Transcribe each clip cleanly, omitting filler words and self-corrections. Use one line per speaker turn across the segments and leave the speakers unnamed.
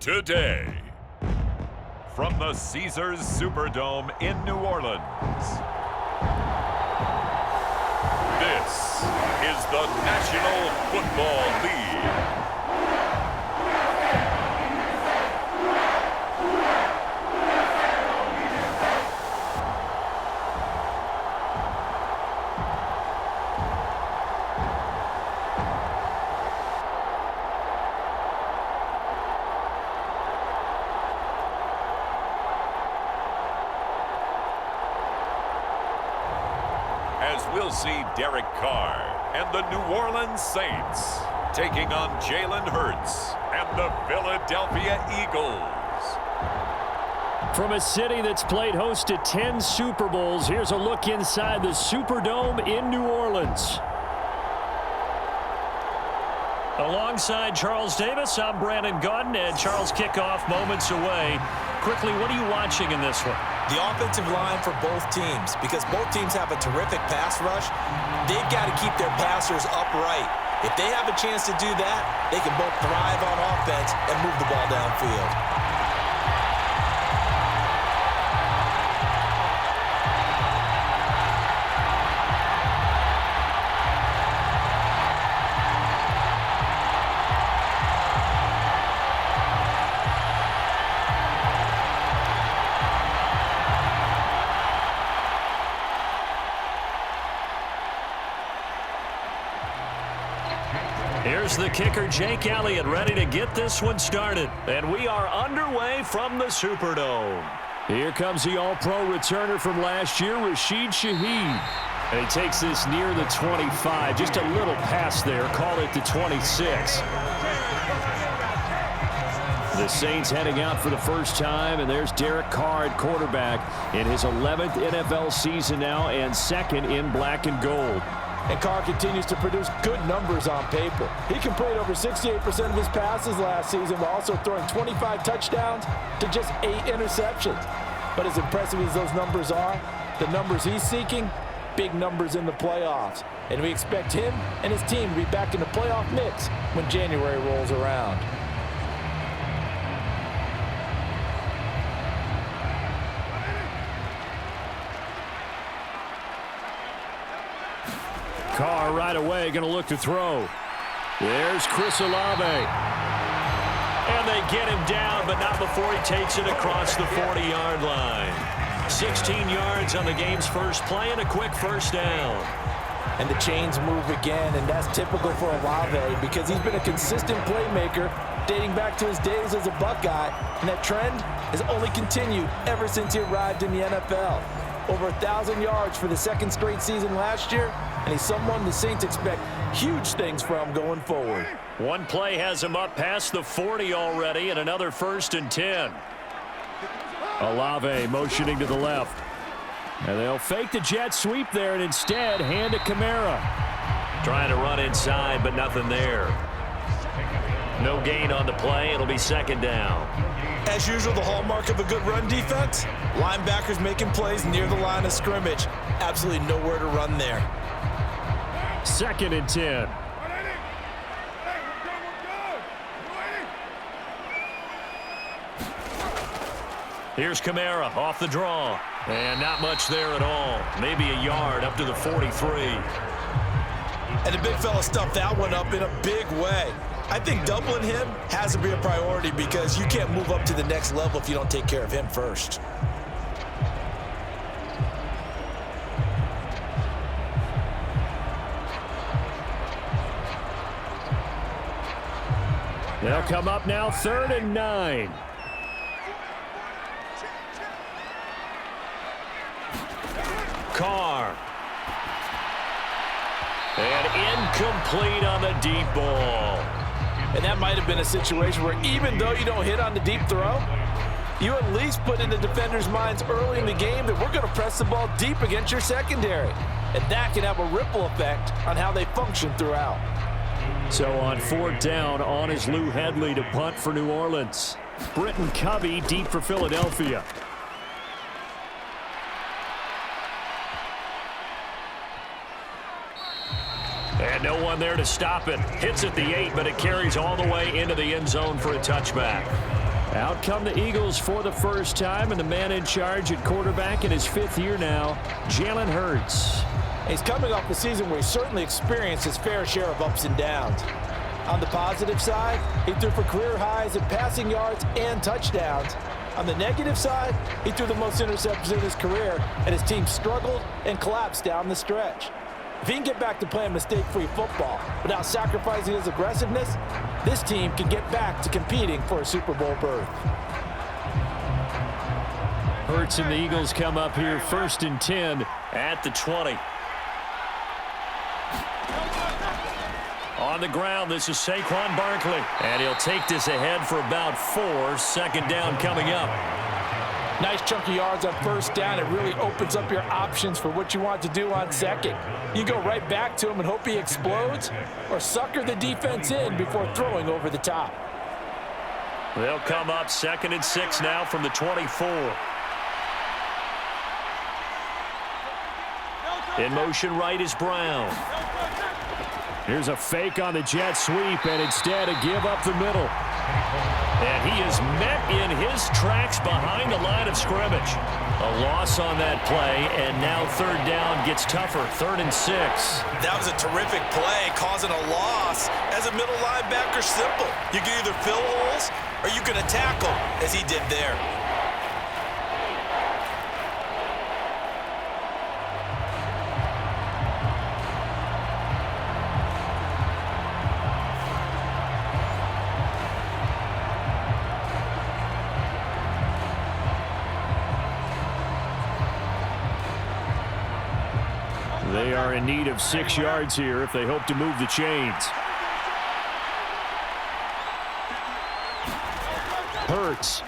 Today, from the Caesars Superdome in New Orleans, this is the National Football League. As we'll see Derek Carr and the New Orleans Saints taking on Jalen Hurts and the Philadelphia Eagles.
From a city that's played host to 10 Super Bowls, here's a look inside the Superdome in New Orleans. Alongside Charles Davis, I'm Brandon Gaudin, and Charles, kickoff moments away. Quickly, what are you watching in this one?
The offensive line for both teams, because both teams have a terrific pass rush. They've got to keep their passers upright. If they have a chance to do that, they can both thrive on offense and move the ball downfield.
Here's the kicker, Jake Elliott, ready to get this one started. And we are underway from the Superdome. Here comes the All-Pro returner from last year, Rashid Shaheed. And he takes this near the 25, just a little past there, call it the 26. The Saints heading out for the first time, and there's Derek Carr at quarterback in his 11th NFL season now and second in black and gold.
And Carr continues to produce good numbers on paper. He completed over 68% of his passes last season while also throwing 25 touchdowns to just 8 interceptions. But as impressive as those numbers are, the numbers he's seeking, big numbers in the playoffs. And we expect him and his team to be back in the playoff mix when January rolls around.
Carr right away going to look to throw. There's Chris Olave. And they get him down, but not before he takes it across the 40-yard line. 16 yards on the game's first play and a quick first down.
And the chains move again, and that's typical for Olave because he's been a consistent playmaker dating back to his days as a Buckeye, and that trend has only continued ever since he arrived in the NFL. Over 1,000 yards for the second straight season last year, and he's someone the Saints expect huge things from going forward.
One play has him up past the 40 already, and another 1st and 10. Olave motioning to the left. And they'll fake the jet sweep there and instead hand to Kamara. Trying to run inside, but nothing there. No gain on the play. It'll be second down.
As usual, the hallmark of a good run defense, linebackers making plays near the line of scrimmage. Absolutely nowhere to run there.
2nd and 10. Here's Kamara off the draw. And not much there at all. Maybe a yard up to the 43.
And the big fella stuffed that one up in a big way. I think doubling him has to be a priority because you can't move up to the next level if you don't take care of him first.
They'll come up now 3rd and 9. Carr. And incomplete on the deep ball.
And that might have been a situation where even though you don't hit on the deep throw, you at least put in the defenders' minds early in the game that we're going to press the ball deep against your secondary. And that can have a ripple effect on how they function throughout.
So on 4th down, on is Lou Hedley to punt for New Orleans. Britton Covey deep for Philadelphia. And no one there to stop it. Hits at the 8, but it carries all the way into the end zone for a touchback. Out come the Eagles for the first time, and the man in charge at quarterback in his 5th year now, Jalen Hurts.
He's coming off a season where he certainly experienced his fair share of ups and downs. On the positive side, he threw for career highs in passing yards and touchdowns. On the negative side, he threw the most interceptions in his career, and his team struggled and collapsed down the stretch. If he can get back to playing mistake-free football without sacrificing his aggressiveness, this team can get back to competing for a Super Bowl berth.
Hurts and the Eagles come up here 1st and 10 at the 20. On the ground, this is Saquon Barkley. And he'll take this ahead for about 4. 2nd down coming up.
Nice chunky yards on 1st down. It really opens up your options for what you want to do on 2nd. You go right back to him and hope he explodes, or sucker the defense in before throwing over the top.
They'll come up 2nd and 6 now from the 24. In motion right is Brown. Here's a fake on the jet sweep, and instead a give up the middle. And he is met in his tracks behind the line of scrimmage. A loss on that play, and now 3rd down gets tougher. 3rd and 6.
That was a terrific play, causing a loss. As a middle linebacker, simple. You can either fill holes or you can attack them, as he did there.
They are in need of 6 yards here if they hope to move the chains. Hurts.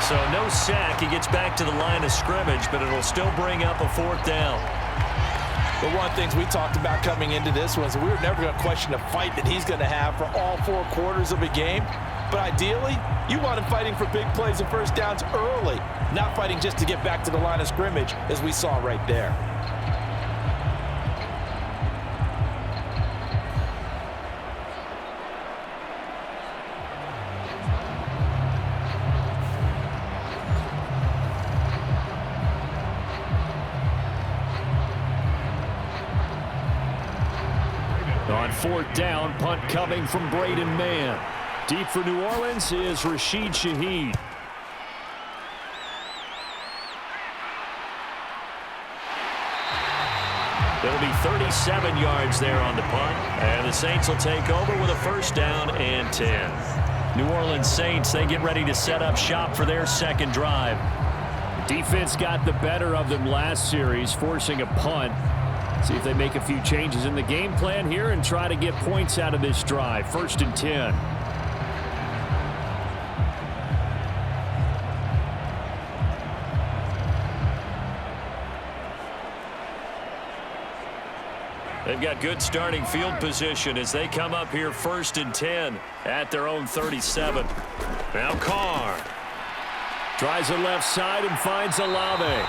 So no sack. He gets back to the line of scrimmage, but it'll still bring up a 4th down.
But one of the things we talked about coming into this was we were never going to question the fight that he's going to have for all 4 quarters of a game. But ideally, you want him fighting for big plays and 1st downs early, not fighting just to get back to the line of scrimmage, as we saw right there.
On 4th down, punt coming from Braden Mann. Deep for New Orleans is Rashid Shaheed. It'll be 37 yards there on the punt, and the Saints will take over with a 1st down and 10. New Orleans Saints, they get ready to set up shop for their 2nd drive. Defense got the better of them last series, forcing a punt. See if they make a few changes in the game plan here and try to get points out of this drive. 1st and 10. They've got good starting field position as they come up here 1st and 10 at their own 37. Now Carr tries the left side and finds Alvin.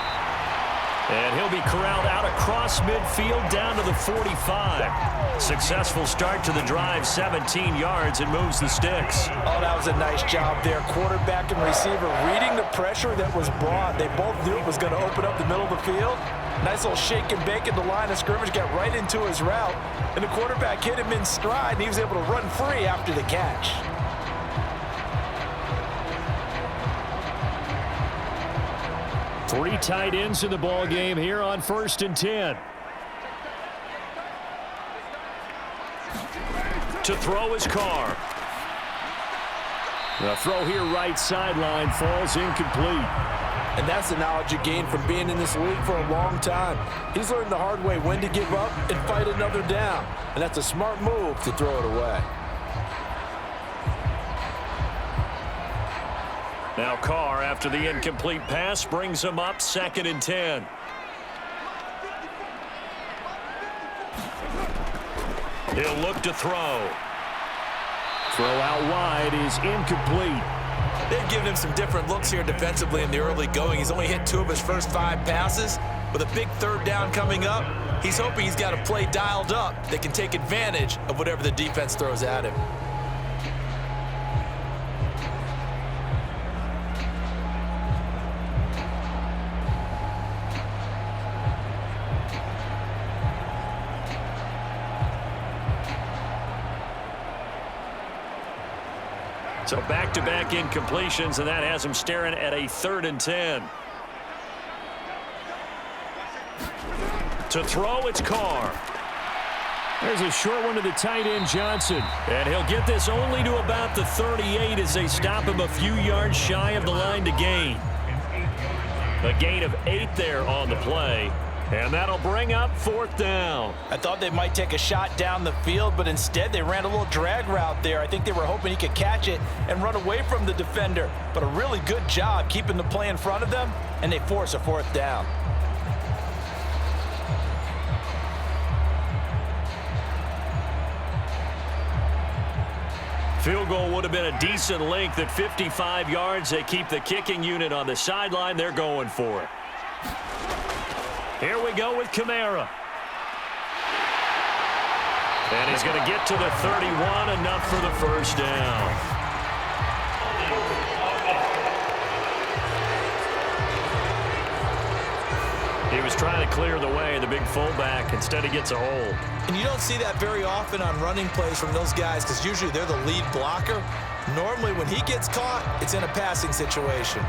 And he'll be corralled out across midfield down to the 45. Successful start to the drive, 17 yards, and moves the sticks.
Oh, that was a nice job there. Quarterback and receiver reading the pressure that was brought. They both knew it was going to open up the middle of the field. Nice little shake and bake at the line of scrimmage, got right into his route. And the quarterback hit him in stride, and he was able to run free after the catch.
Three tight ends in the ball game here on 1st and 10. To throw is Carr. The throw here right sideline falls incomplete.
And that's the knowledge you gain from being in this league for a long time. He's learned the hard way when to give up and fight another down. And that's a smart move to throw it away.
Now Carr, after the incomplete pass, brings him up 2nd and 10. He'll look to throw. Throw out wide is incomplete.
They've given him some different looks here defensively in the early going. He's only hit 2 of his first 5 passes. With a big 3rd down coming up, he's hoping he's got a play dialed up that can take advantage of whatever the defense throws at him.
So back-to-back incompletions, and that has him staring at a 3rd and 10. To throw, it's Carr. There's a short one to the tight end, Johnson. And he'll get this only to about the 38 as they stop him a few yards shy of the line to gain. A gain of 8 there on the play. And that'll bring up 4th down.
I thought they might take a shot down the field, but instead they ran a little drag route there. I think they were hoping he could catch it and run away from the defender. But a really good job keeping the play in front of them, and they force a 4th down.
Field goal would have been a decent length at 55 yards. They keep the kicking unit on the sideline. They're going for it. Here we go with Kamara. And he's going to get to the 31, enough for the 1st down. He was trying to clear the way, the big fullback. Instead, he gets a hold.
And you don't see that very often on running plays from those guys because usually they're the lead blocker. Normally, when he gets caught, it's in a passing situation.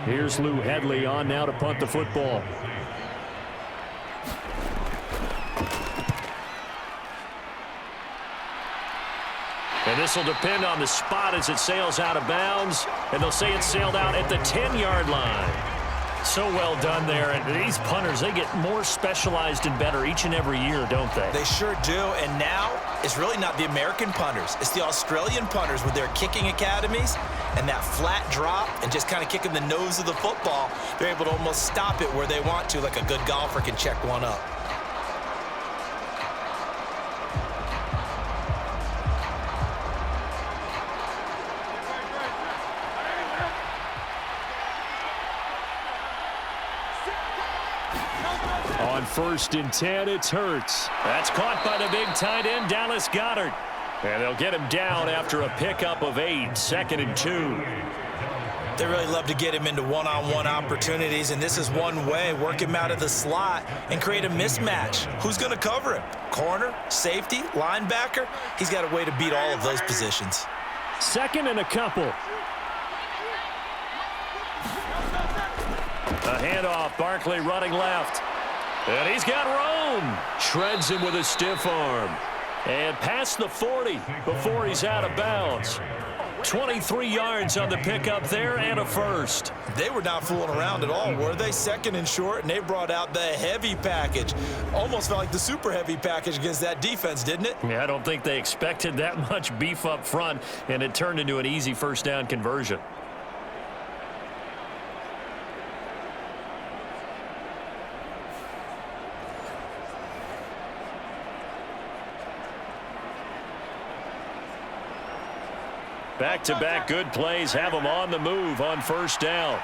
Here's Lou Headley on now to punt the football. And this will depend on the spot as it sails out of bounds. And they'll say it sailed out at the 10-yard line. So well done there. And these punters, they get more specialized and better each and every year, don't they?
They sure do. And now it's really not the American punters. It's the Australian punters with their kicking academies and that flat drop and just kind of kicking the nose of the football. They're able to almost stop it where they want to, like a good golfer can check one up.
On 1st and 10, it's Hurts. That's caught by the big tight end, Dallas Goedert. And they'll get him down after a pickup of 8, 2nd and 2.
They really love to get him into one-on-one opportunities, and this is one way. Work him out of the slot and create a mismatch. Who's going to cover him? Corner, safety, linebacker? He's got a way to beat all of those positions.
2nd and a couple. A handoff, Barkley running left. And he's got room. Shreds him with a stiff arm. And past the 40 before he's out of bounds. 23 yards on the pickup there and a 1st.
They were not fooling around at all, were they? 2nd and short, and they brought out the heavy package. Almost felt like the super heavy package against that defense, didn't it?
Yeah, I don't think they expected that much beef up front, and it turned into an easy 1st down conversion. Back-to-back good plays have them on the move on 1st down.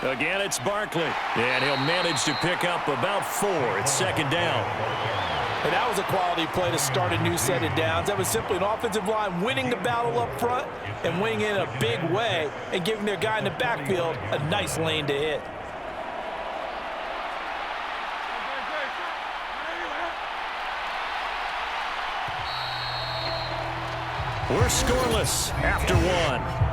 Again, it's Barkley. And he'll manage to pick up about 4. It's 2nd down.
And that was a quality play to start a new set of downs. That was simply an offensive line winning the battle up front and winning in a big way and giving their guy in the backfield a nice lane to hit.
We're scoreless after 1.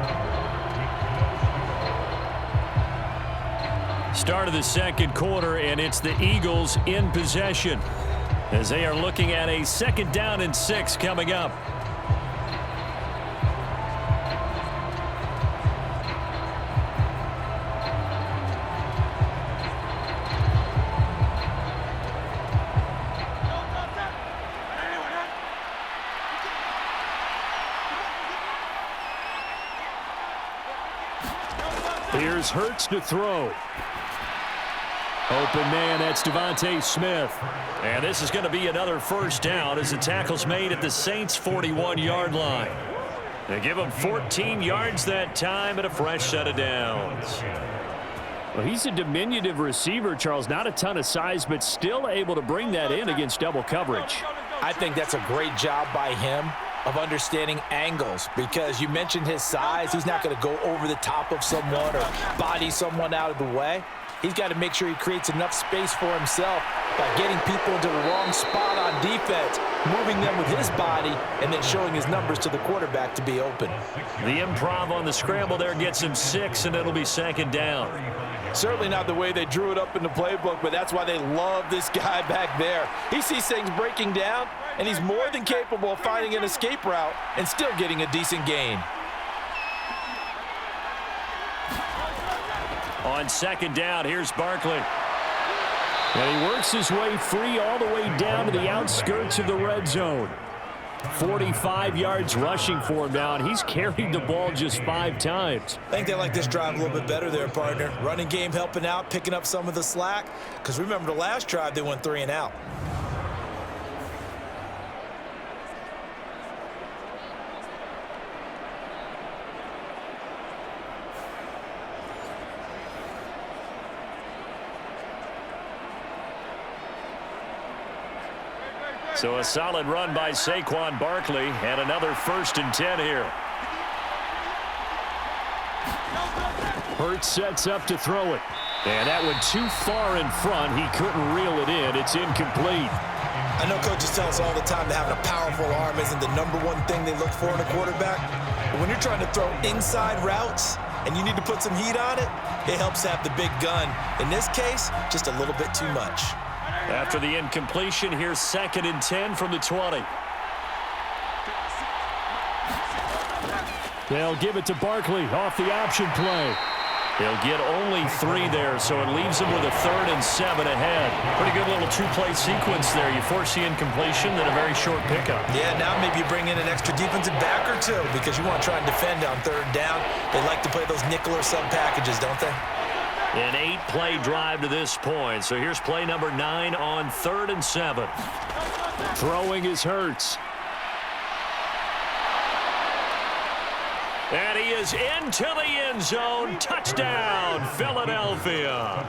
Start of the 2nd quarter, and it's the Eagles in possession as they are looking at a 2nd down and 6 coming up. Here's Hurts to throw. Open man, that's Devontae Smith. And this is going to be another 1st down as the tackle's made at the Saints' 41-yard line. They give him 14 yards that time and a fresh set of downs. Well, he's a diminutive receiver, Charles. Not a ton of size, but still able to bring that in against double coverage.
I think that's a great job by him of understanding angles, because you mentioned his size. He's not going to go over the top of someone or body someone out of the way.
he's got to make sure he creates enough space for himself by getting people into the wrong spot on defense, moving them with his body, and then showing his numbers to the quarterback to be open.
The improv on the scramble there gets him 6, and it'll be 2nd down.
Certainly not the way they drew it up in the playbook, but that's why they love this guy back there. He sees things breaking down, and he's more than capable of finding an escape route and still getting a decent gain.
On 2nd down, here's Barkley. And he works his way free all the way down to the outskirts of the red zone. 45 yards rushing for him now, and he's carried the ball just 5 times.
I think they like this drive a little bit better there, partner. Running game helping out, picking up some of the slack. Because remember the last drive, they went 3 and out.
So a solid run by Saquon Barkley, and another 1st and 10 here. Hurts sets up to throw it. And that one too far in front. He couldn't reel it in. It's incomplete.
I know coaches tell us all the time that having a powerful arm isn't the #1 thing they look for in a quarterback. But when you're trying to throw inside routes and you need to put some heat on it, it helps to have the big gun. In this case, just a little bit too much.
After the incompletion, here's 2nd and 10 from the 20. They'll give it to Barkley off the option play. He'll get only 3 there, so it leaves him with a 3rd and 7 ahead. Pretty good little 2-play sequence there. You force the incompletion, then a very short pickup.
Yeah, now maybe you bring in an extra defensive back or 2 because you want to try and defend on 3rd down. They like to play those nickel or sub packages, don't they?
An 8-play drive to this point. So here's play number 9 on 3rd and 7. Throwing is Hurts. And he is into the end zone. Touchdown, Philadelphia.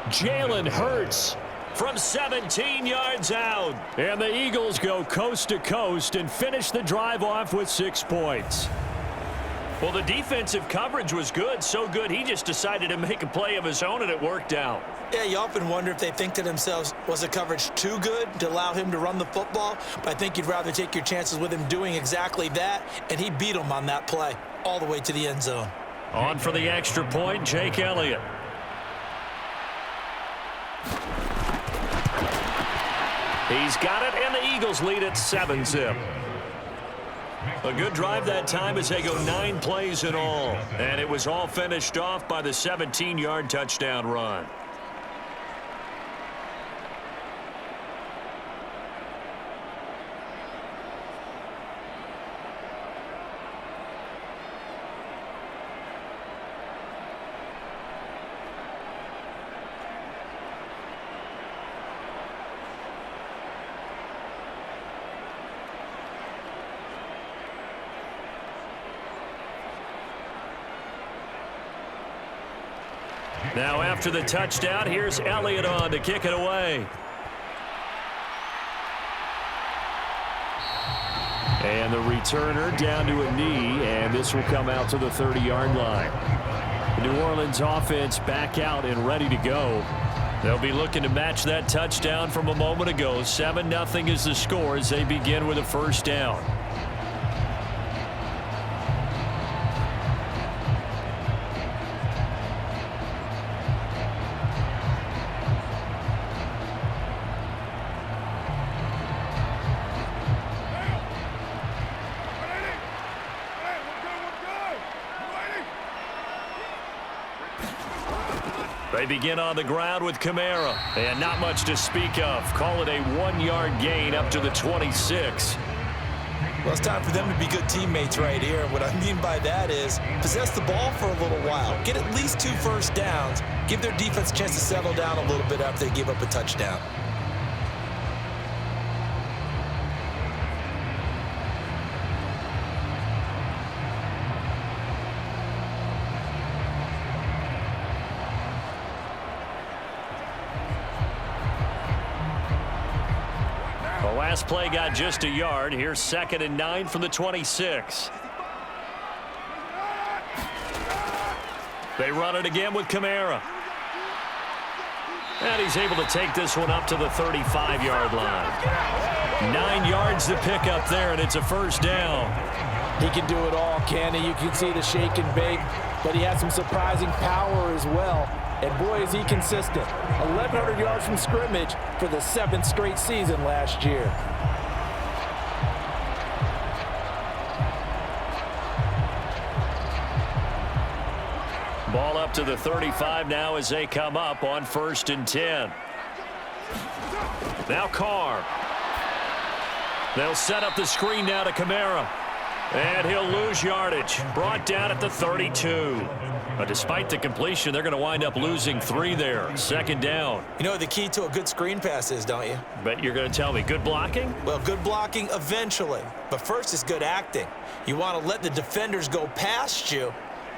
Jalen Hurts from 17 yards out. And the Eagles go coast to coast and finish the drive off with 6 points. Well, the defensive coverage was good, so good he just decided to make a play of his own, and it worked out.
Yeah, you often wonder if they think to themselves, was the coverage too good to allow him to run the football? But I think you'd rather take your chances with him doing exactly that, and he beat him on that play all the way to the end zone.
On for the extra point, Jake Elliott. He's got it, and the Eagles lead at 7-zip. A good drive that time as they go 9 plays in all. And it was all finished off by the 17-yard touchdown run. Now after the touchdown, here's Elliott on to kick it away. And the returner down to a knee, and this will come out to the 30-yard line. The New Orleans offense back out and ready to go. They'll be looking to match that touchdown from a moment ago. 7-0 is the score as they begin with a 1st down. They begin on the ground with Kamara, and not much to speak of. Call it a 1-yard gain up to the 26.
Well, it's time for them to be good teammates right here. What I mean by that is possess the ball for a little while. Get at least 2 first downs. Give their defense a chance to settle down a little bit after they give up a touchdown.
Last play got just a yard. Here's 2nd and 9 from the 26. They run it again with Kamara. And he's able to take this one up to the 35-yard line. 9 yards to pick up there, and it's a first down.
He can do it all, can he? You can see the shake and bake, but he has some surprising power as well. And boy, is he consistent. 1,100 yards from scrimmage for the 7th straight season last year.
Ball up to the 35 now as they come up on 1st and 10. Now Carr. They'll set up the screen now to Kamara. And he'll lose yardage. Brought down at the 32. But despite the completion, they're going to wind up losing 3 there. 2nd down.
You know what the key to a good screen pass is, don't you?
But you're going to tell me, good blocking?
Well, good blocking eventually. But first is good acting. You want to let the defenders go past you,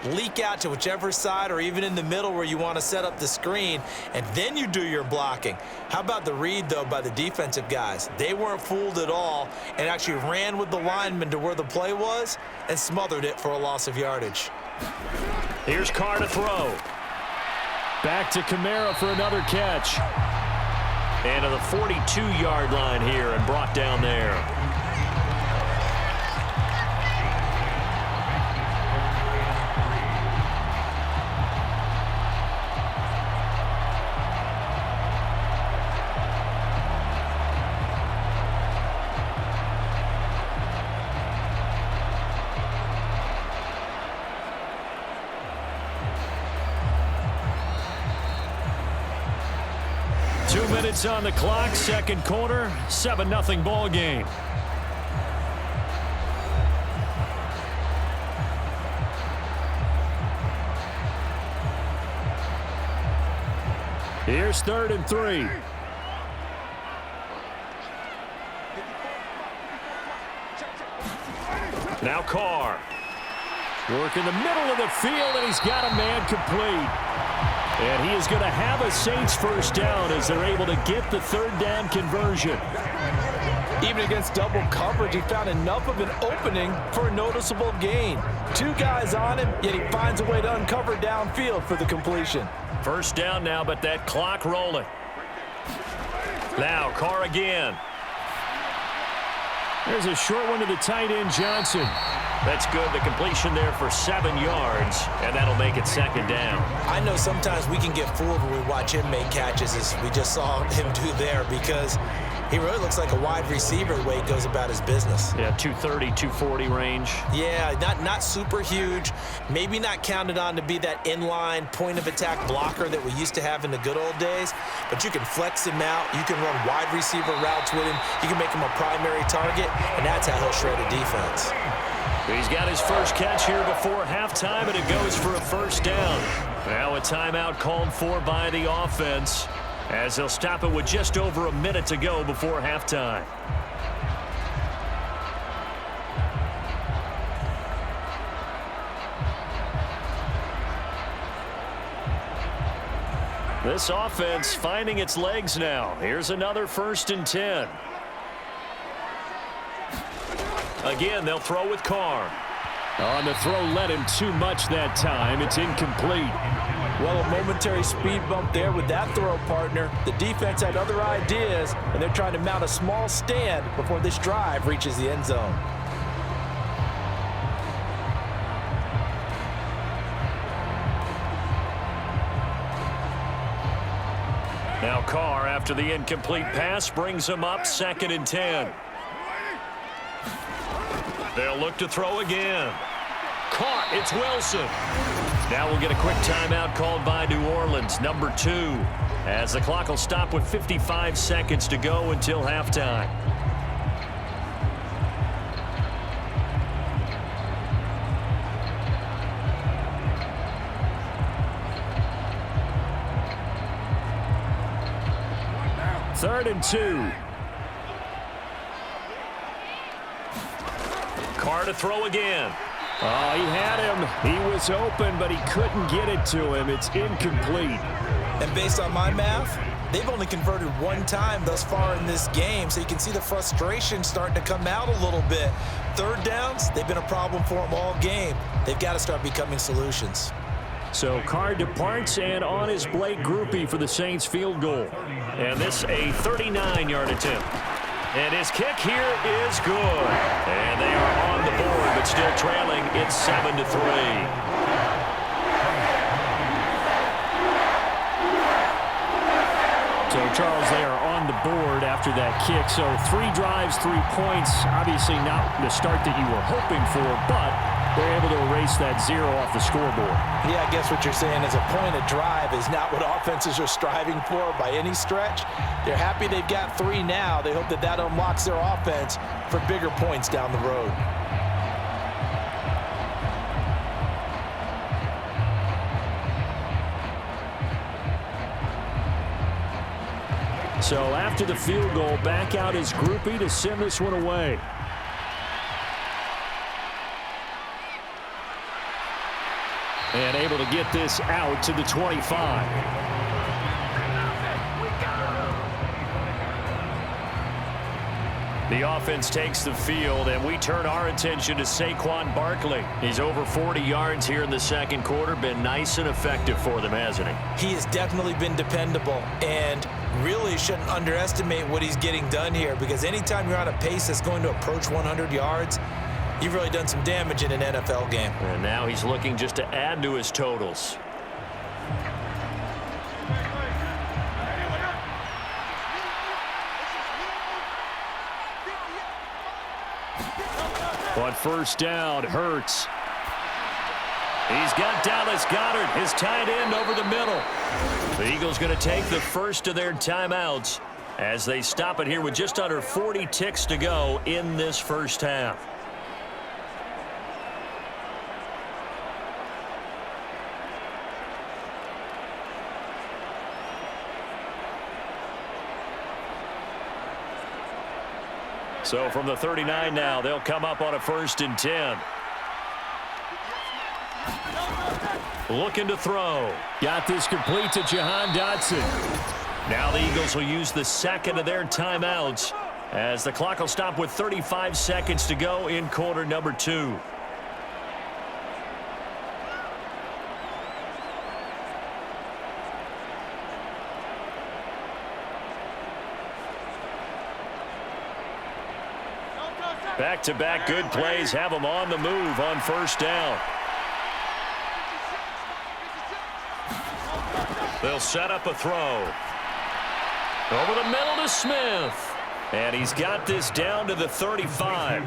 leak out to whichever side or even in the middle where you want to set up the screen, and then you do your blocking. How about the read, though, by the defensive guys? They weren't fooled at all and actually ran with the lineman to where the play was and smothered it for a loss of yardage.
Here's Carr to throw. Back to Kamara for another catch. And to the 42-yard line here and brought down there. Minutes on the clock, 2nd quarter, 7-0 ball game. Here's 3rd and 3. Now Carr. Work in the middle of the field, and he's got a man complete. And he is going to have a Saints first down as they're able to get the 3rd down conversion.
Even against double coverage, he found enough of an opening for a noticeable gain. 2 guys on him, yet he finds a way to uncover downfield for the completion.
First down now, but that clock rolling. Now Carr again. There's a short one to the tight end, Johnson. That's good. The completion there for 7 yards, and that'll make it 2nd down.
I know sometimes we can get fooled when we watch him make catches, as we just saw him do there, because he really looks like a wide receiver the way he goes about his business.
Yeah, 230, 240 range.
Yeah, not super huge. Maybe not counted on to be that inline point-of-attack blocker that we used to have in the good old days, but you can flex him out. You can run wide receiver routes with him. You can make him a primary target, and that's how he'll shred a defense.
He's got his first catch here before halftime, and it goes for a first down. Now a timeout called for by the offense, as they'll stop it with just over a minute to go before halftime. This offense finding its legs now. Here's another 1st and 10. Again, they'll throw with Carr. On the throw, led him too much that time. It's incomplete.
Well, a momentary speed bump there with that throw, partner. The defense had other ideas, and they're trying to mount a small stand before this drive reaches the end zone.
Now Carr, after the incomplete pass, brings him up 2nd and 10. They'll look to throw again. Caught. It's Wilson. Now we'll get a quick timeout called by New Orleans, number 2, as the clock will stop with 55 seconds to go until halftime. Third and 2. Carr to throw again. Oh, he had him. He was open, but he couldn't get it to him. It's incomplete.
And based on my math, they've only converted 1 time thus far in this game, so you can see the frustration starting to come out a little bit. 3rd downs, they've been a problem for them all game. They've got to start becoming solutions.
So Carr departs, and on is Blake Groupie for the Saints field goal. And this a 39-yard attempt. And his kick here is good. And they are on the board, but still trailing. It's 7-3. So, Charles, they are on the board after that kick. So 3 drives, 3 points. Obviously not the start that you were hoping for, but they're able to erase that 0 off the scoreboard.
Yeah, I guess what you're saying is a point of drive is not what offenses are striving for by any stretch. They're happy they've got 3 now. They hope that that unlocks their offense for bigger points down the road.
So after the field goal, back out is Groupie to send this one away. And able to get this out to the 25. The offense takes the field, and we turn our attention to Saquon Barkley. He's over 40 yards here in the second quarter. Been nice and effective for them, hasn't he?
He has definitely been dependable, and really shouldn't underestimate what he's getting done here, because anytime you're on a pace that's going to approach 100 yards, you've really done some damage in an NFL game.
And now he's looking just to add to his totals. On first down, Hurts. He's got Dallas Goedert, his tight end, over the middle. The Eagles going to take the first of their timeouts as they stop it here with just under 40 ticks to go in this first half. So from the 39 now, they'll come up on a 1st and 10. Looking to throw. Got this complete to Jahan Dotson. Now the Eagles will use the second of their timeouts as the clock will stop with 35 seconds to go in quarter number 2. Back-to-back good plays have them on the move on first down. They'll set up a throw. Over the middle to Smith. And he's got this down to the 35.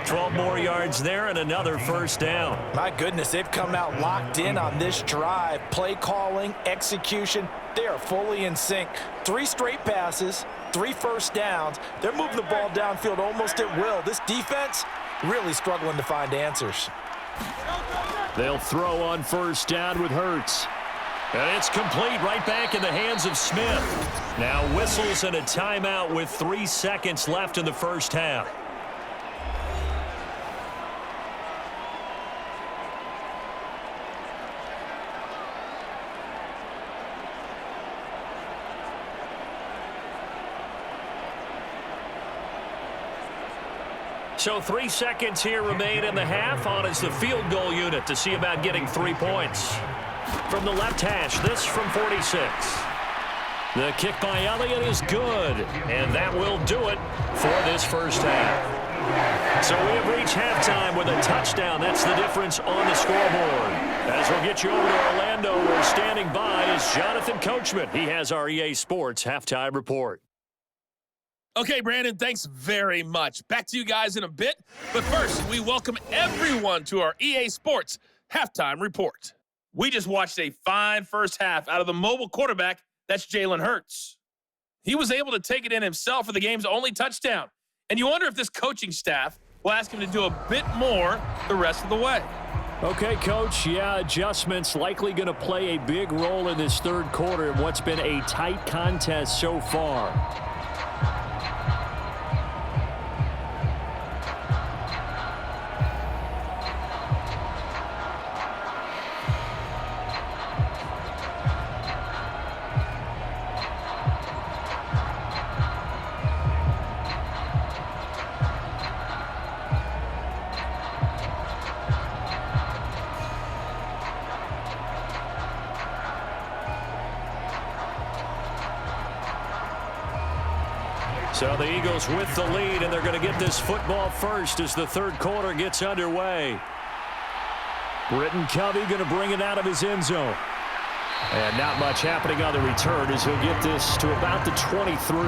12 more yards there and another first down.
My goodness, they've come out locked in on this drive. Play calling, execution, they are fully in sync. 3 straight passes, 3 first downs. They're moving the ball downfield almost at will. This defense really struggling to find answers.
They'll throw on first down with Hurts. And it's complete right back in the hands of Smith. Now whistles and a timeout with 3 seconds left in the first half. So 3 seconds here remain in the half. On is the field goal unit to see about getting 3 points. From the left hash, this from 46. The kick by Elliott is good, and that will do it for this first half. So we have reached halftime with a touchdown. That's the difference on the scoreboard. As we'll get you over to Orlando, where standing by is Jonathan Coachman. He has our EA Sports halftime report.
Okay, Brandon, thanks very much. Back to you guys in a bit. But first, we welcome everyone to our EA Sports halftime report. We just watched a fine first half out of the mobile quarterback, that's Jalen Hurts. He was able to take it in himself for the game's only touchdown. And you wonder if this coaching staff will ask him to do a bit more the rest of the way.
Okay, Coach, yeah, adjustments likely going to play a big role in this third quarter in what's been a tight contest so far. So the Eagles with the lead, and they're going to get this football first as the third quarter gets underway. Britton Covey going to bring it out of his end zone. And not much happening on the return as he'll get this to about the 23.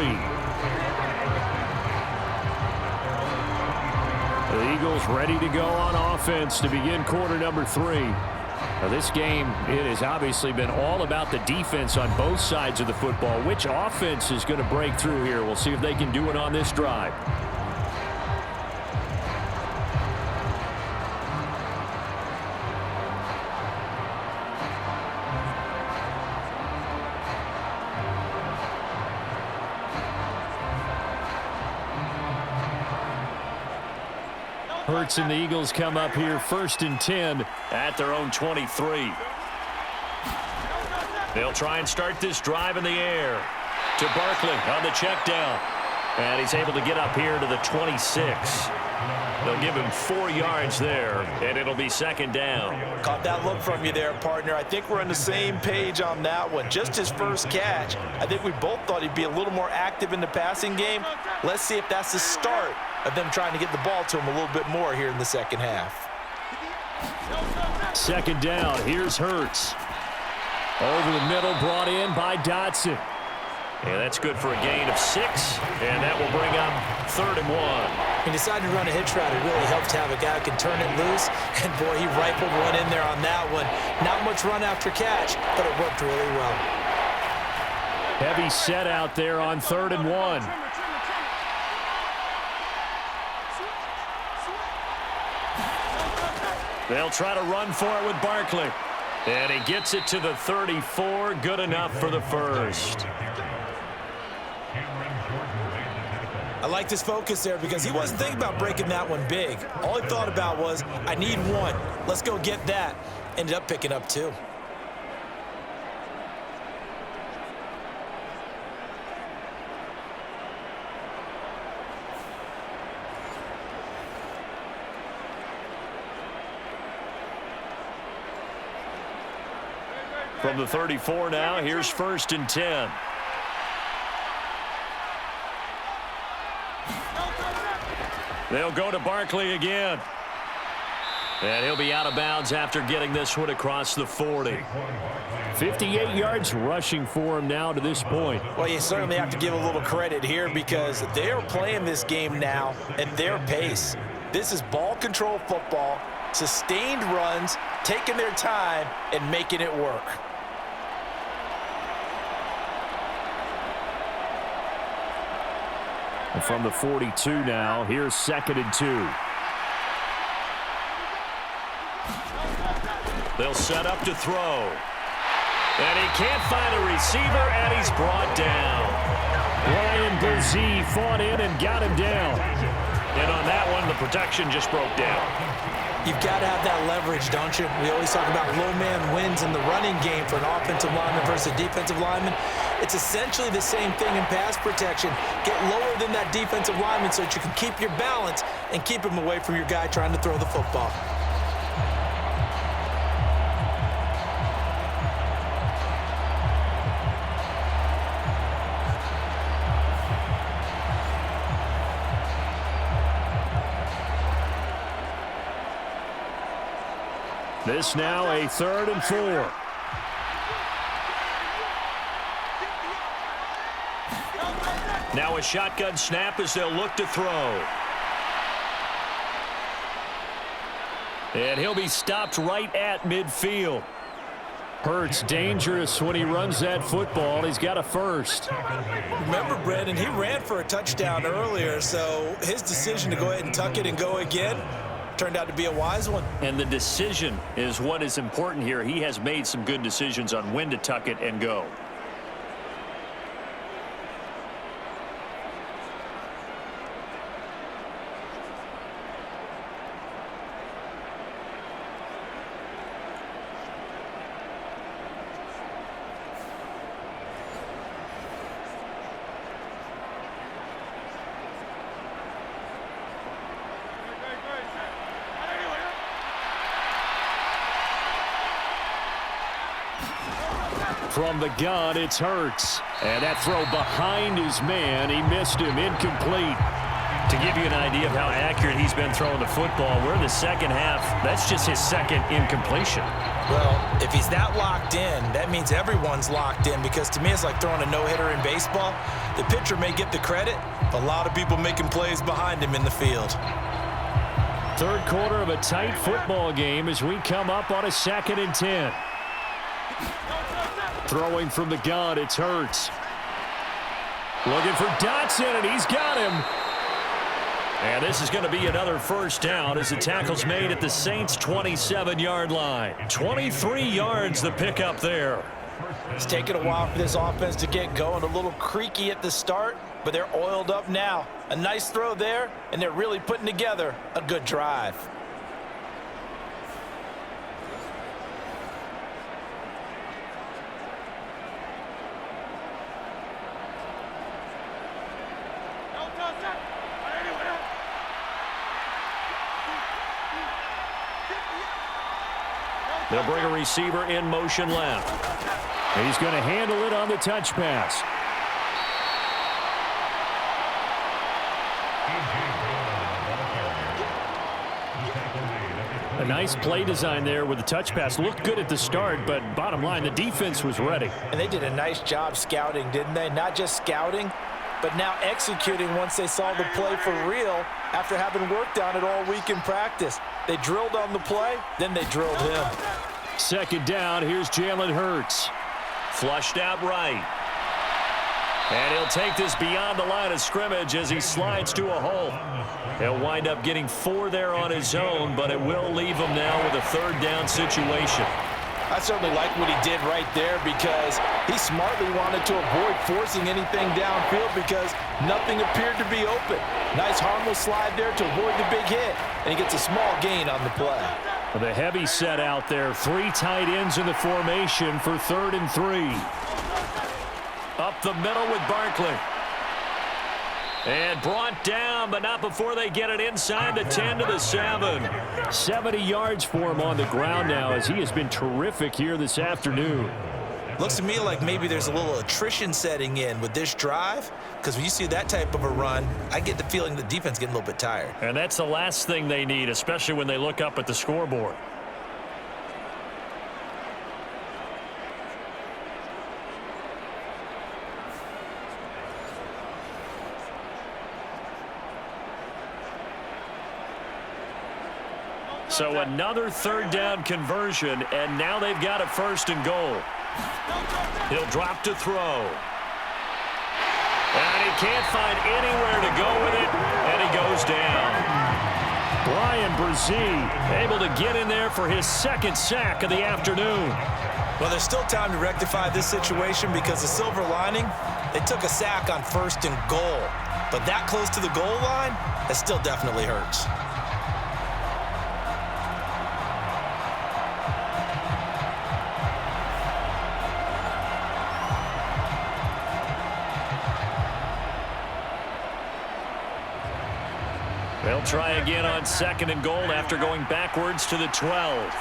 The Eagles ready to go on offense to begin quarter number 3. Now this game, it has obviously been all about the defense on both sides of the football. Which offense is going to break through here? We'll see if they can do it on this drive. Hurts and the Eagles come up here 1st and 10 at their own 23. They'll try and start this drive in the air to Barkley on the check down. And he's able to get up here to the 26. They'll give him 4 yards there, and it'll be 2nd down.
Caught that look from you there, partner. I think we're on the same page on that one. Just his first catch. I think we both thought he'd be a little more active in the passing game. Let's see if that's the start of them trying to get the ball to him a little bit more here in the second half.
2nd down. Here's Hurts. Over the middle, brought in by Dotson. And that's good for a gain of 6, and that will bring up 3rd and 1.
He decided to run a hitch route. It really helped to have a guy who can turn it loose, and boy, he rifled one in there on that one. Not much run after catch, but it worked really well.
Heavy set out there on 3rd and 1. They'll try to run for it with Barkley. And he gets it to the 34. Good enough for the first.
I like this focus there because he wasn't thinking about breaking that one big. All he thought about was, I need 1. Let's go get that. Ended up picking up 2.
From the 34 now, here's 1st and 10. They'll go to Barkley again. And he'll be out of bounds after getting this one across the 40. 58 yards rushing for him now to this point.
Well, you certainly have to give a little credit here because they are playing this game now at their pace. This is ball control football, sustained runs, taking their time, and making it work.
And from the 42 now, here's 2nd and 2. They'll set up to throw. And he can't find a receiver, and he's brought down. Ryan Brzee fought in and got him down. And on that one, the protection just broke down.
You've got to have that leverage, don't you? We always talk about low man wins in the running game for an offensive lineman versus a defensive lineman. It's essentially the same thing in pass protection. Get lower than that defensive lineman so that you can keep your balance and keep him away from your guy trying to throw the football.
This now a 3rd and 4. Now a shotgun snap as they'll look to throw. And he'll be stopped right at midfield. Hurts dangerous when he runs that football. He's got a first.
Remember, Brandon, he ran for a touchdown earlier, so his decision to go ahead and tuck it and go again turned out to be a wise one.
And the decision is what is important here. He has made some good decisions on when to tuck it and go. From the gun, it's Hurts. And that throw behind his man, he missed him, incomplete.
To give you an idea of how accurate he's been throwing the football, we're in the second half. That's just his second incompletion.
Well, if he's that locked in, that means everyone's locked in, because to me it's like throwing a no-hitter in baseball. The pitcher may get the credit, but a lot of people making plays behind him in the field.
Third quarter of a tight football game as we come up on a 2nd and 10. Throwing from the gun, it's Hurts. Looking for Dotson, and he's got him. And this is going to be another first down as the tackle's made at the Saints' 27-yard line. 23 yards the pickup there.
It's taken a while for this offense to get going. A little creaky at the start, but they're oiled up now. A nice throw there, and they're really putting together a good drive.
They'll bring a receiver in motion left. He's going to handle it on the touch pass. A nice play design there with the touch pass. Looked good at the start, but bottom line, the defense was ready.
And they did a nice job scouting, didn't they? Not just scouting, but now executing once they saw the play for real after having worked on it all week in practice. They drilled on the play, then they drilled him.
2nd down, here's Jalen Hurts.
Flushed out right.
And he'll take this beyond the line of scrimmage as he slides to a hole. He'll wind up getting 4 there on his own, but it will leave him now with a 3rd down situation.
I certainly like what he did right there, because he smartly wanted to avoid forcing anything downfield because nothing appeared to be open. Nice harmless slide there to avoid the big hit, and he gets a small gain on the play.
The heavy set out there. 3 tight ends in the formation for 3rd and 3. Up the middle with Barkley. And brought down, but not before they get it inside the 10 to the 7. 70 yards for him on the ground now, as he has been terrific here this afternoon.
Looks to me like maybe there's a little attrition setting in with this drive, because when you see that type of a run, I get the feeling the defense getting a little bit tired.
And that's the last thing they need, especially when they look up at the scoreboard. So another 3rd down conversion, and now they've got a 1st and goal. He'll drop to throw. And he can't find anywhere to go with it, and he goes down. Brian Brzee able to get in there for his 2nd sack of the afternoon.
Well, there's still time to rectify this situation, because the silver lining, they took a sack on 1st and goal. But that close to the goal line, that still definitely hurts.
They'll try again on 2nd and goal after going backwards to the 12.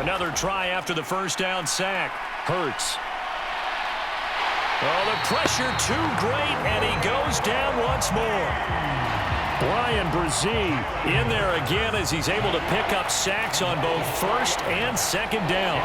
Another try after the 1st down sack. Hurts. Oh, the pressure too great, and he goes down once more. Brian Brzee in there again as he's able to pick up sacks on both 1st and 2nd down.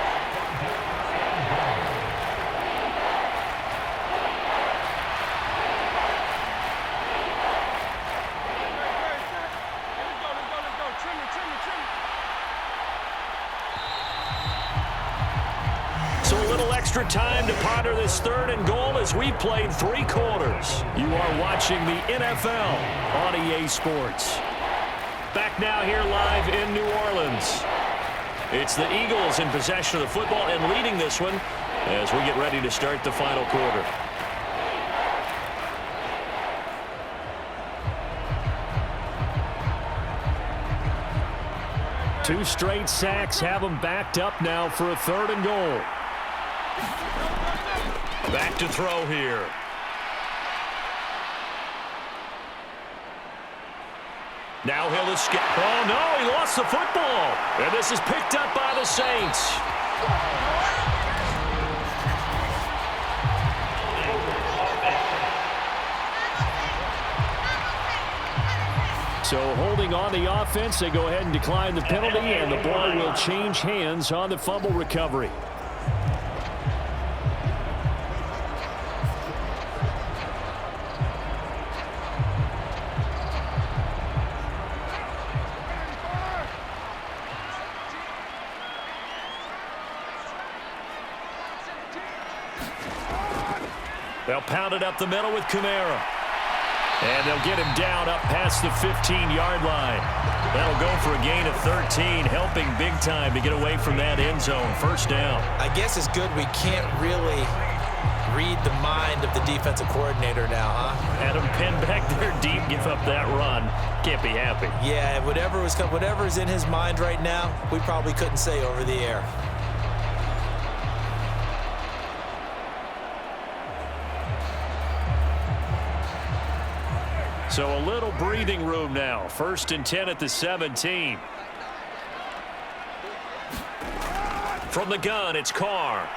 Extra time to ponder this 3rd and goal as we played 3 quarters. You are watching the NFL on EA Sports. Back now here live in New Orleans. It's the Eagles in possession of the football and leading this one as we get ready to start the final quarter. Two straight sacks have them backed up now for a 3rd and goal. Back to throw here. Now he'll escape. Oh, no, he lost the football. And this is picked up by the Saints. So holding on the offense, they go ahead and decline the penalty, and the ball will change hands on the fumble recovery. They'll pound it up the middle with Kamara. And they'll get him down up past the 15-yard line. That'll go for a gain of 13, helping big time to get away from that end zone. First down.
I guess it's good we can't really read the mind of the defensive coordinator now, huh?
Had him pinned back there deep, give up that run. Can't be happy.
Yeah, whatever's in his mind right now, we probably couldn't say over the air.
So a little breathing room now. 1st and 10 at the 17. From the gun, it's Carr.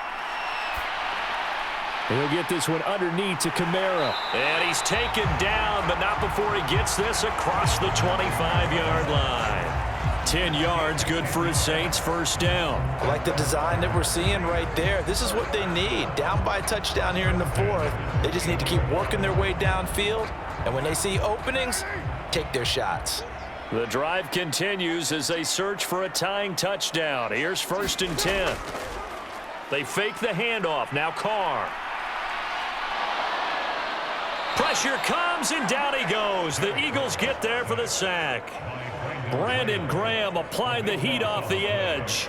He'll get this one underneath to Kamara. And he's taken down, but not before he gets this across the 25-yard line. 10 yards, good for his Saints. First down.
I like the design that we're seeing right there. This is what they need. Down by a touchdown here in the 4th. They just need to keep working their way downfield. And when they see openings, take their shots.
The drive continues as they search for a tying touchdown. Here's 1st and 10. They fake the handoff. Now Carr. Pressure comes, and down he goes. The Eagles get there for the sack. Brandon Graham applying the heat off the edge.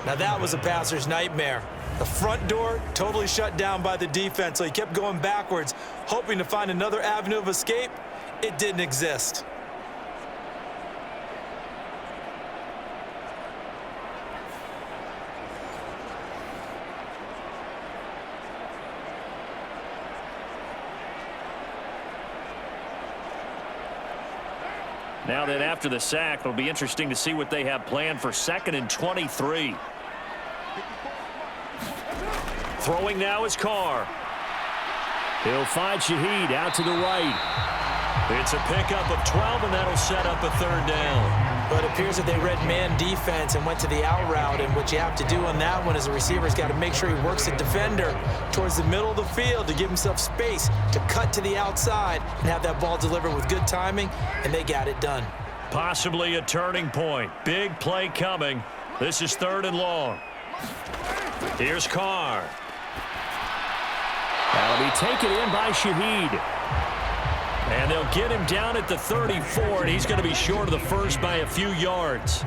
Now that was a passer's nightmare. The front door totally shut down by the defense, so he kept going backwards, hoping to find another avenue of escape. It didn't exist.
Now then, after the sack, it'll be interesting to see what they have planned for 2nd and 23. Throwing now is Carr. He'll find Shaheed out to the right. It's a pickup of 12, and that'll set up a 3rd down.
But it appears that they read man defense and went to the out route, and what you have to do on that one is the receiver's got to make sure he works the defender towards the middle of the field to give himself space to cut to the outside and have that ball delivered with good timing, and they got it done.
Possibly a turning point. Big play coming. This is 3rd and long. Here's Carr. That'll be taken in by Shaheed. And they'll get him down at the 34, and he's going to be short of the first by a few yards.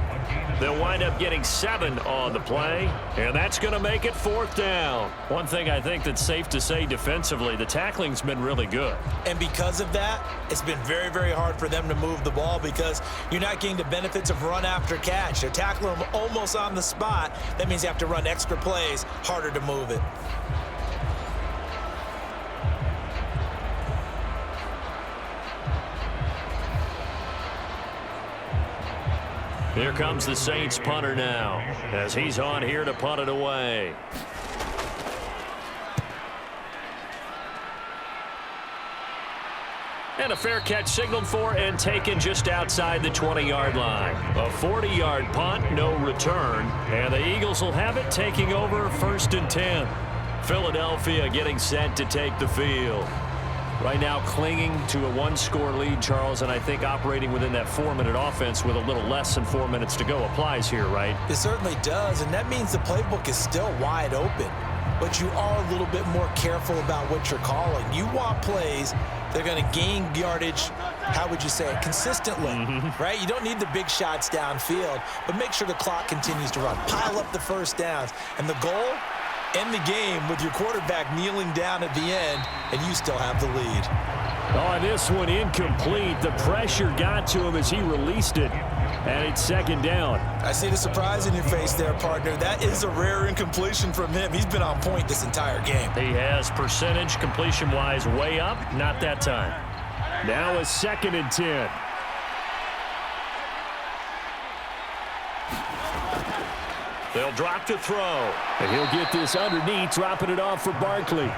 They'll wind up getting 7 on the play, and that's going to make it 4th down. One thing I think that's safe to say defensively, the tackling's been really good.
And because of that, it's been very, very hard for them to move the ball because you're not getting the benefits of run after catch. They're tackling them almost on the spot. That means you have to run extra plays, harder to move it.
Here comes the Saints punter now, as he's on here to punt it away. And a fair catch signaled for and taken just outside the 20-yard line. A 40-yard punt, no return, and the Eagles will have it taking over 1st and 10. Philadelphia getting set to take the field. Right now clinging to a 1-score lead, Charles, and I think operating within that 4-minute offense with a little less than 4 minutes to go applies here, right?
It certainly does, and that means the playbook is still wide open. But you are a little bit more careful about what you're calling. You want plays that are going to gain yardage, how would you say it, consistently, right? You don't need the big shots downfield, but make sure the clock continues to run. Pile up the first downs, and the goal, end the game with your quarterback kneeling down at the end, and you still have the lead.
Oh, this one incomplete. The pressure got to him as he released it, and it's 2nd down.
I see the surprise in your face there, partner. That is a rare incompletion from him. He's been on point this entire game.
He has percentage completion-wise way up. Not that time. Now a 2nd and 10. They'll drop to throw.
And he'll get this underneath, dropping it off for Barkley.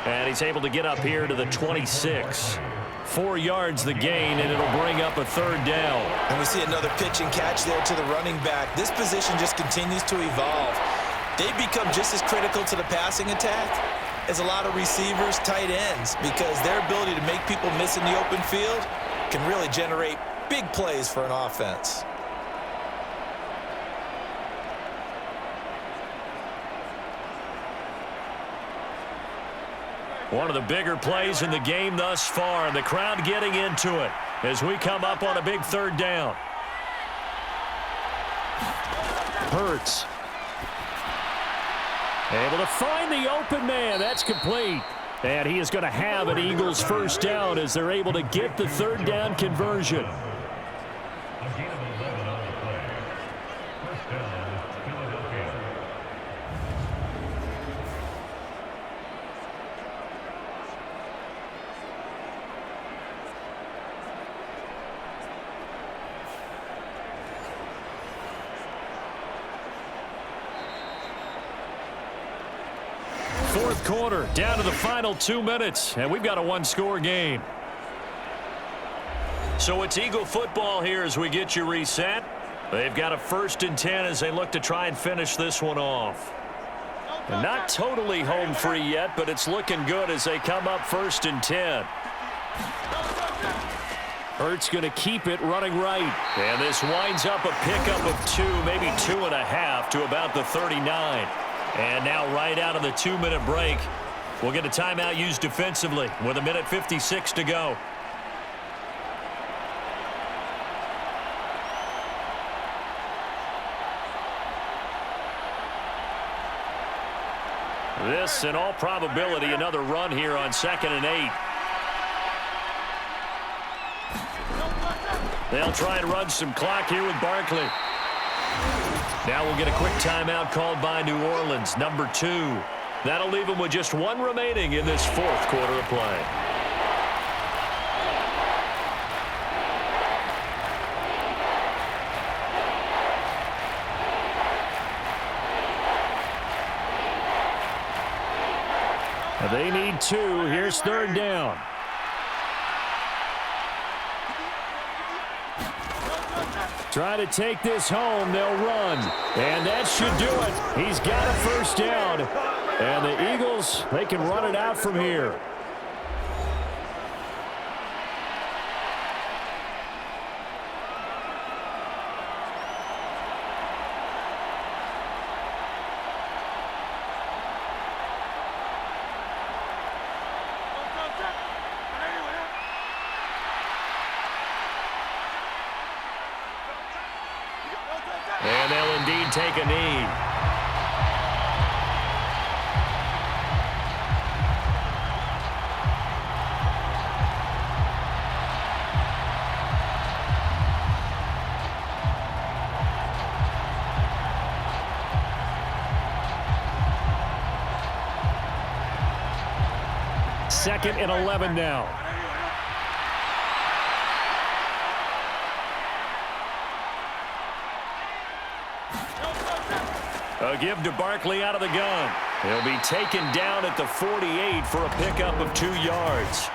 And he's able to get up here to the 26. 4 yards the gain, and it'll bring up a third down.
And we see another pitch and catch there to the running back. This position just continues to evolve. They've become just as critical to the passing attack as a lot of receivers, tight ends, because their ability to make people miss in the open field can really generate big plays for an offense.
One of the bigger plays in the game thus far, and the crowd getting into it as we come up on a big third down.
Hurts. Able to find the open man. That's complete. And he is going to have an Eagles first down as they're able to get the third down conversion. Fourth quarter, down to the final 2 minutes, and we've got a one-score game.
So it's Eagle football here as we get you reset. They've got a 1st and 10 as they look to try and finish this one off. And not totally home free yet, but it's looking good as they come up 1st and 10.
Hurts going to keep it running right.
And this winds up a pickup of 2, maybe 2.5 to about the 39. And now right out of the 2-minute break, we'll get a timeout used defensively with 1:56 to go. This, in all probability, another run here on 2nd and 8. They'll try and run some clock here with Barkley. Now we'll get a quick timeout called by New Orleans, number 2. That'll leave them with just 1 remaining in this 4th quarter of play.
They need 2. Here's 3rd down. Try to take this home. They'll run. And that should do it. He's got a first down. And the Eagles, they can run it out from here.
And they'll indeed take a knee.
Second and 11 now.
A give to Barkley out of the gun. He'll be taken down at the 48 for a pickup of 2 yards.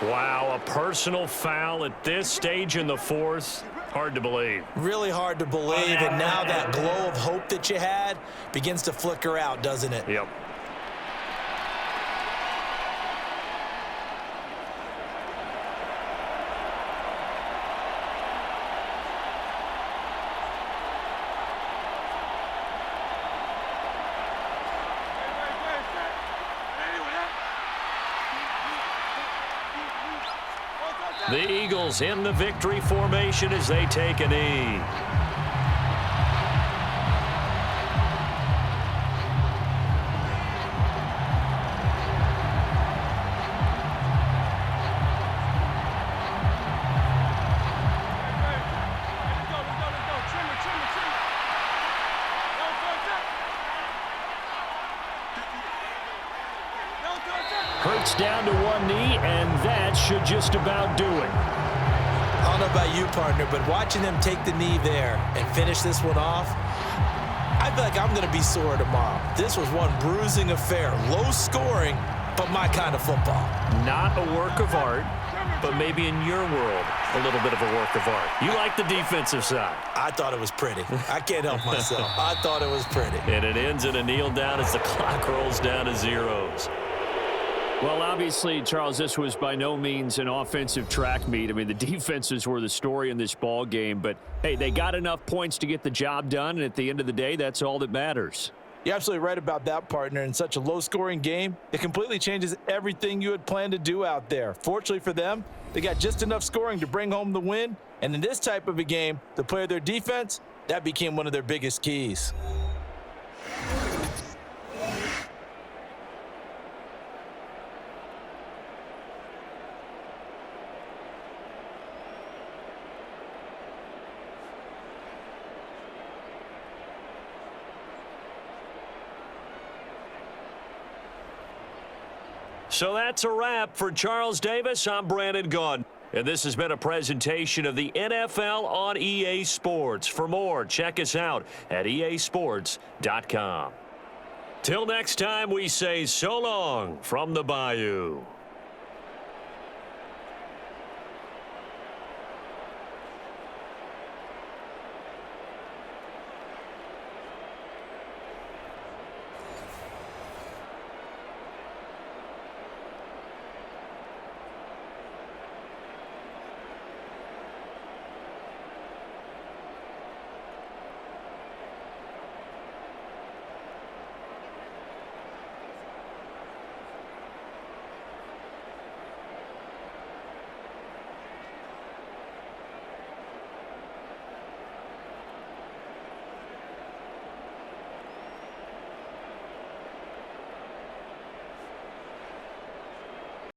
Wow, a personal foul at this stage in the 4th. Hard to believe.
Really hard to believe, and now that glow of hope that you had begins to flicker out, doesn't it?
Yep. The Eagles in the victory formation as they take a knee.
gets down to one knee, and that should just about do it.
I don't know about you, partner, but watching them take the knee there and finish this one off, I feel like I'm going to be sore tomorrow. This was one bruising affair. Low scoring, but my kind of football.
Not a work of art, but maybe in your world, a little bit of a work of art. You like the defensive side.
I thought it was pretty. I can't help myself. I thought it was pretty.
And it ends in a kneel down as the clock rolls down to zeros.
Well, obviously, Charles, this was by no means an offensive track meet. I mean, the defenses were the story in this ball game. But, hey, they got enough points to get the job done, and at the end of the day, that's all that matters.
You're absolutely right about that, partner. In such a low-scoring game, it completely changes everything you had planned to do out there. Fortunately for them, they got just enough scoring to bring home the win. And in this type of a game, to play their defense, that became one of their biggest keys.
So that's a wrap for Charles Davis. I'm Brandon Gaudin. And this has been a presentation of the NFL on EA Sports. For more, check us out at easports.com. Till next time, we say so long from the Bayou.